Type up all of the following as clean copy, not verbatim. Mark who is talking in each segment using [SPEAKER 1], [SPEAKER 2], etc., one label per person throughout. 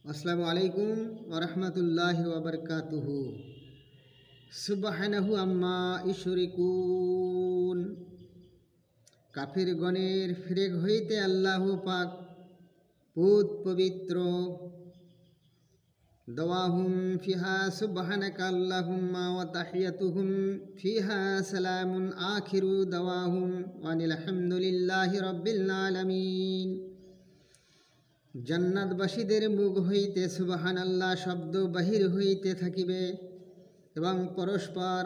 [SPEAKER 1] আসসালামু আলাইকুম ওয়া রাহমাতুল্লাহি ওয়া বারাকাতুহু। সুবহানাহু আম্মা ইউশরিকুন। কাফিরগণের ফিরেক হইতে আল্লাহ পাক পুত পবিত্র। দাওয়াহুম ফিহা সুবহানাকা আল্লাহুম্মা ওয়া তাহিয়াতুহুম ফিহা সালামুন আখিরু দাওয়াহুম ওয়ানিল হামদুলিল্লাহি রাব্বিল আলামিন। জান্নাতবাসীদের মুখ হইতে সুবহানাল্লাহ শব্দ বাহির হইতে থাকিবে এবং পরস্পর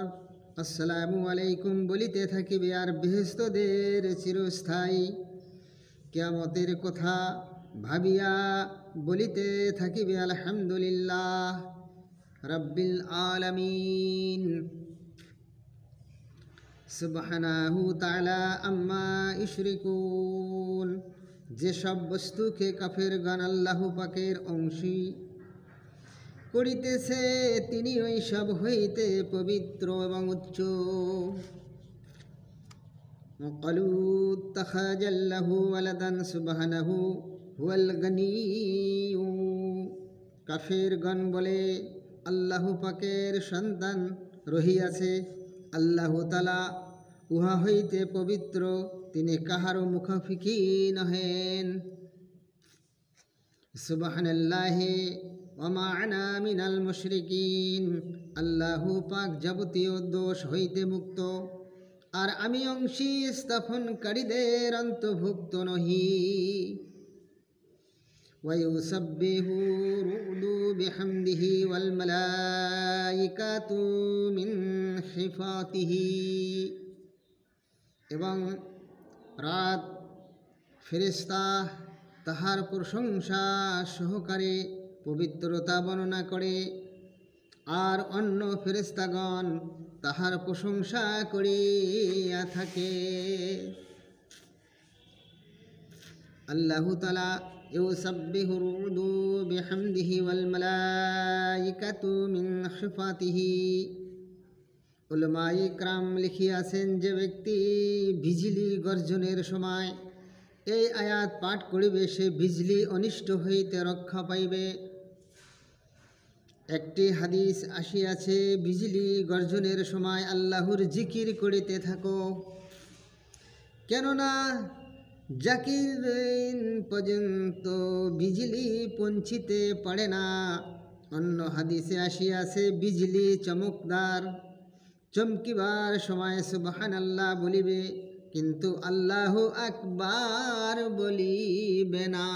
[SPEAKER 1] আসসালামু আলাইকুম বলিতে থাকিবে, আর বেহেশতদের চিরস্থায়ী কিয়ামতের কথা ভাবিয়া বলিতে থাকিবে আলহামদুলিল্লাহ রাব্বিল আলামিন। সুবহানাহু তাআলা আম্মা ইউশরিকুন। যেসব বস্তুকে কাফেরগণ আল্লাহ পাকের অংশী করিতেছে তিনি ওই সব হইতে পবিত্র এবং উচ্চ। ক্বালু ইত্তাখাযাল্লাহু ওয়ালাদান সুবহানাহু হুয়াল গানিয়্যু। কাফেরগণ বলে আল্লাহ পাকের সন্তান রহিয়াছে, আল্লাহ তাআলা উহা হইতে পবিত্র, তিনি কাহারও মুখাফিকি নহেন। সুবহানাল্লাহি ওয়া মা আনা মিনাল মুশরিকিন। আল্লাহ পাক যাবতীয় দোষ হইতে মুক্ত, আর আমি অংশী স্থাপনকারীদের অন্তর্ভুক্ত নহি। ওয়া ইউসাব্বিহু রুদু বিহামদিহি ওয়াল মালাইকাতু মিন খিফাতিহি। এবং রাত ফেরেশতা তাহার প্রশংসা সহকারে পবিত্রতা বর্ণনা করে, আর অন্য ফেরেশতাগণ তাহার প্রশংসা করিয়া থাকে। আল্লাহু তাআলা ইউসাব্বিহু রুদু বিহামদিহি ওয়াল মালাইকাতু মিন খিফাতিহি। উলামায়ে কিরাম লিখিয়াছেন, যে ব্যক্তি বিজলি গর্জনের সময় এই আয়াত পাঠ করিবে সে বিজলি অনিষ্ট হইতে রক্ষা পাইবে। একটি হাদিস আসিয়াছে, বিজলি গর্জনের সময় আল্লাহর জিকির করিতে থাকো, কেননা জাকিরিন পর্যন্ত বিজলি পৌঁছিতে পারে না। অন্য হাদিসে আসিয়াছে, বিজলি চমকদার চমকিবার সময় সুবহানাল্লাহ বলিবে, কিন্তু আল্লাহু আকবার বলিবে না।